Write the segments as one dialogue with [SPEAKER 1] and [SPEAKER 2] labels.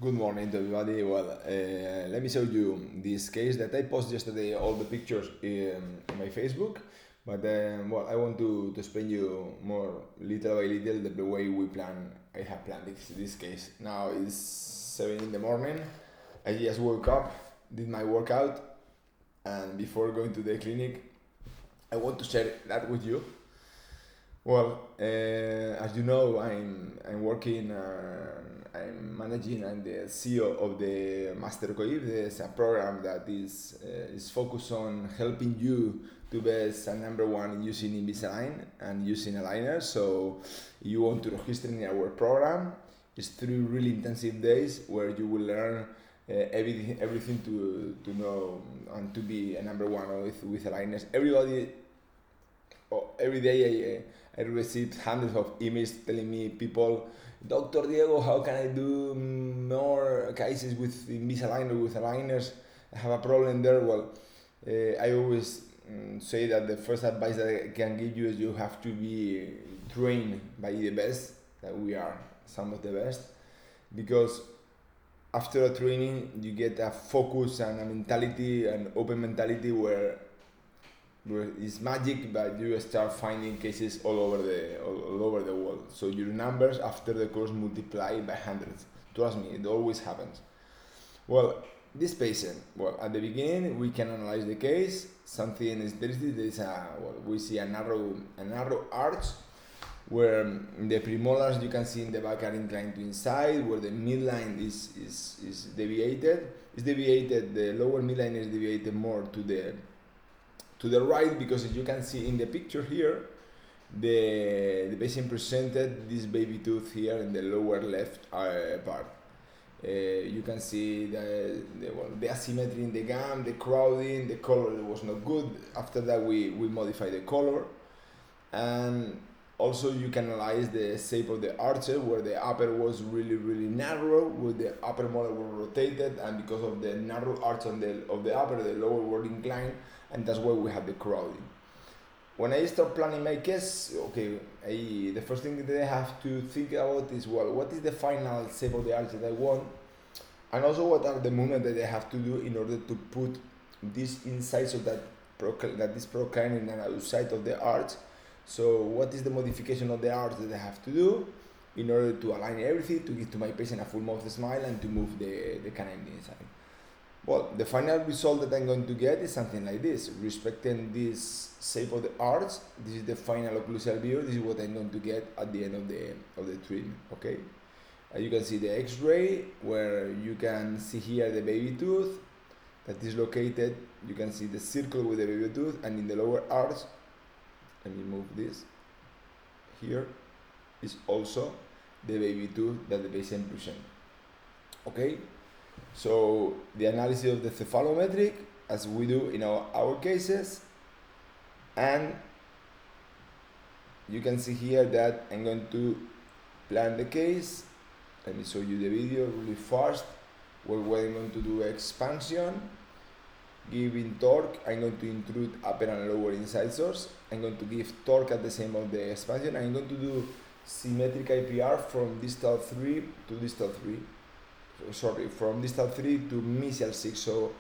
[SPEAKER 1] Good morning to everybody. Let me show you this case that I posted yesterday, all the pictures in my Facebook. I want to explain you more little by little the way I have planned this case. Now it's 7 in the morning. I just woke up, did my workout, and before going to the clinic, I want to share that with you. As you know, I'm working. I'm managing and the CEO of the Master of Invisalign. There's a program that is focused on helping you to be a number one in using Invisalign and using aligners. So you want to register in our program. It's 3 really intensive days where you will learn everything to know and to be a number one with aligners. Every day I receive hundreds of emails telling me people, Dr. Diego, how can I do more cases with Invisalign or with aligners? I have a problem there. I always say that the first advice that I can give you is you have to be trained by the best, that we are some of the best, because after a training you get a focus and a mentality, an open mentality where it's magic, but you start finding cases all over the world. So your numbers after the course multiply by hundreds. Trust me, it always happens. This patient, at the beginning we can analyze the case. We see a narrow arch where the premolars you can see in the back are inclined to inside, where the midline is deviated. The lower midline is deviated more to the right, because as you can see in the picture here, the patient presented this baby tooth here in the lower left part. You can see the asymmetry in the gum, the crowding, the color was not good. After that we modified the color, and also you can analyze the shape of the arches, where the upper was really narrow, where the upper molar was rotated, and because of the narrow arch of the upper, the lower were inclined, and that's why we have the crowding. When I start planning my case, the first thing that I have to think about is, what is the final shape of the arch that I want, and also what are the movements that I have to do in order to put this inside, so that is proclining and outside of the arch. So what is the modification of the arch that I have to do in order to align everything, to give to my patient a full mouth smile, and to move the canine inside? The final result that I'm going to get is something like this. Respecting this shape of the arch, this is the final occlusal view. This is what I'm going to get at the end of the treatment. Okay, you can see the X-ray, where you can see here the baby tooth that is located. You can see the circle with the baby tooth, and in the lower arch, let me move this. Here is also the baby tooth that the patient presents. Okay. So the analysis of the cephalometric, as we do in our cases, and you can see here that I'm going to plan the case. Let me show you the video really fast, where I'm going to do expansion, giving torque. I'm going to intrude upper and lower incisors. I'm going to give torque at the same of the expansion. I'm going to do symmetric IPR from distal 3 to distal 3. From distal 3 to mesial 6. So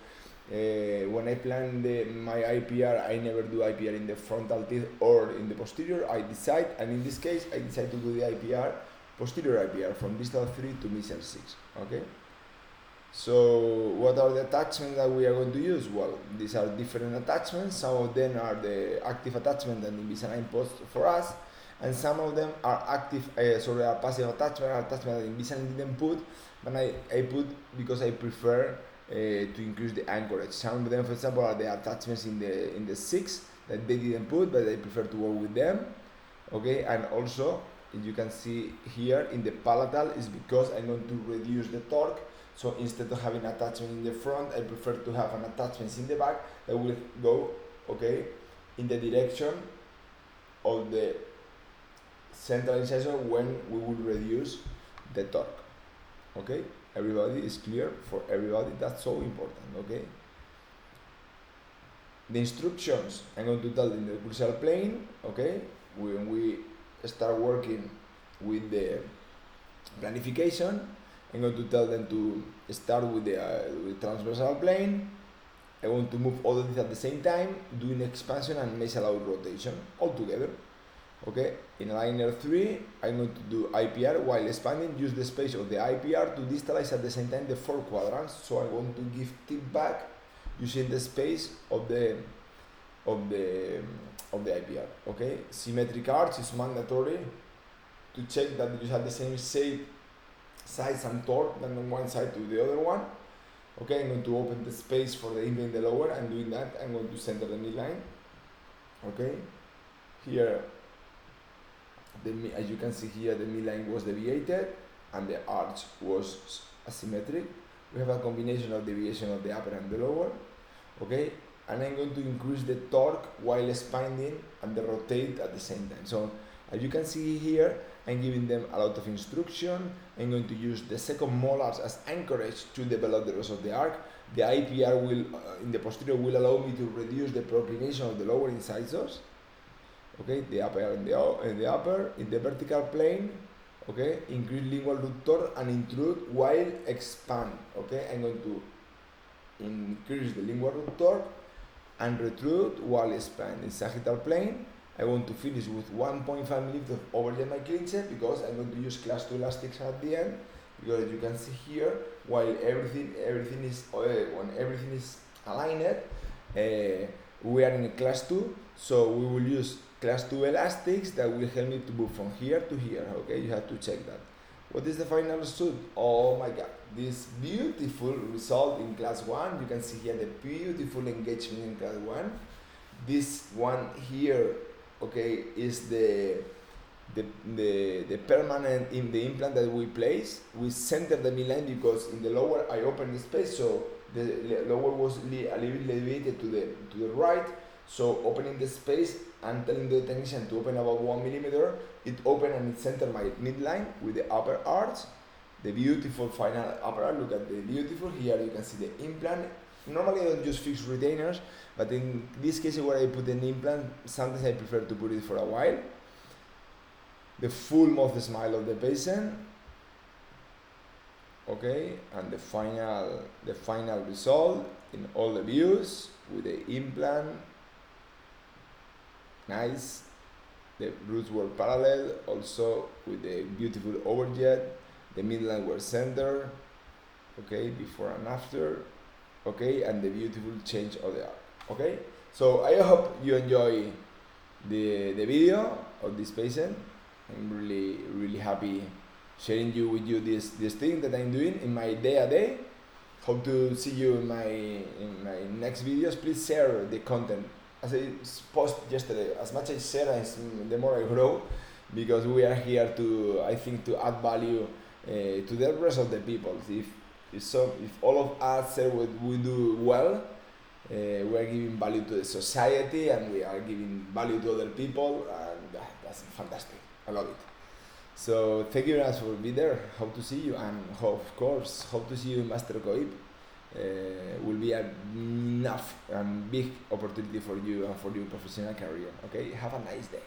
[SPEAKER 1] when I plan my IPR, I never do IPR in the frontal teeth or in the posterior. I decide, and in this case, I decide to do the IPR, posterior IPR, from distal 3 to mesial 6. Okay. So what are the attachments that we are going to use? These are different attachments. Some of them are the active attachment that Invisalign posts for us, and some of them are passive attachment that Invisalign didn't put, but I put because I prefer to increase the anchorage. Some of them, for example, are the attachments in the 6 that they didn't put, but I prefer to work with them. Okay, and also you can see here in the palatal is because I'm going to reduce the torque. So instead of having attachment in the front, I prefer to have an attachment in the back that will go in the direction of the central incisor when we will reduce the torque. Okay, everybody is clear for everybody. That's so important. Okay, the instructions I'm going to tell in the occlusal plane. Okay, when we start working with the planification, I'm going to tell them to start with the transversal plane. I want to move all of this at the same time, doing expansion and mesh allowed rotation all together. Okay, in aligner 3, I'm going to do IPR while expanding, use the space of the IPR to distalize at the same time the 4 quadrants. So I want to give tip back using the space of the IPR. Okay, symmetric arch is mandatory to check that you have the same shape, size and torque than on one side to the other one. Okay, I'm going to open the space for the implant in the lower, and doing that I'm going to center the midline. Okay, here as you can see here, the midline was deviated and the arch was asymmetric. We have a combination of deviation of the upper and the lower. Okay, and I'm going to increase the torque while expanding and the rotate at the same time. So as you can see here, I'm giving them a lot of instruction. I'm going to use the second molars as anchorage to develop the rest of the arc. The IPR will, in the posterior, will allow me to reduce the proclination of the lower incisors. Okay, the upper and the upper in the vertical plane. Okay, increase lingual root torque and intrude while expand. Okay, I'm going to increase the lingual root torque and retrude while expand. In sagittal plane, I want to finish with 1.5 mm of overjet my Clincheck because I'm going to use class 2 elastics at the end. Because you can see here, while everything is aligned, we are in a class 2, so we will use class 2 elastics that will help me to move from here to here. Okay, you have to check that. What is the final result? Oh my god, this beautiful result in class 1. You can see here the beautiful engagement in class 1. This one here, okay, is the permanent in the implant that we place. We center the midline because in the lower I open the space, so the lower was a little bit deviated to the right. So opening the space and telling the technician to open about 1 mm, it opened and it centered my midline with the upper arch, the beautiful final upper arch. Look at the beautiful, here you can see the implant. Normally I don't use fixed retainers, but in this case where I put an implant, sometimes I prefer to put it for a while. The full mouth smile of the patient. Okay, and the final result in all the views with the implant. Nice. The roots were parallel, also with the beautiful overjet. The midline were centered. Okay, before and after. Okay, and the beautiful change of the arc. Okay, so I hope you enjoy the video of this patient. I'm really happy sharing with you this thing that I'm doing in my day-to-day. Hope to see you in my next videos. Please share the content. As I post yesterday, as much as I share, the more I grow, because we are here to, I think, to add value to the rest of the people. If all of us say what we do well, we are giving value to the society and we are giving value to other people, and that's fantastic. I love it. So thank you very much for being there. Hope to see you, and of course hope to see you in Master of Invisalign. Will be enough and big opportunity for you and for your professional career. Okay, have a nice day.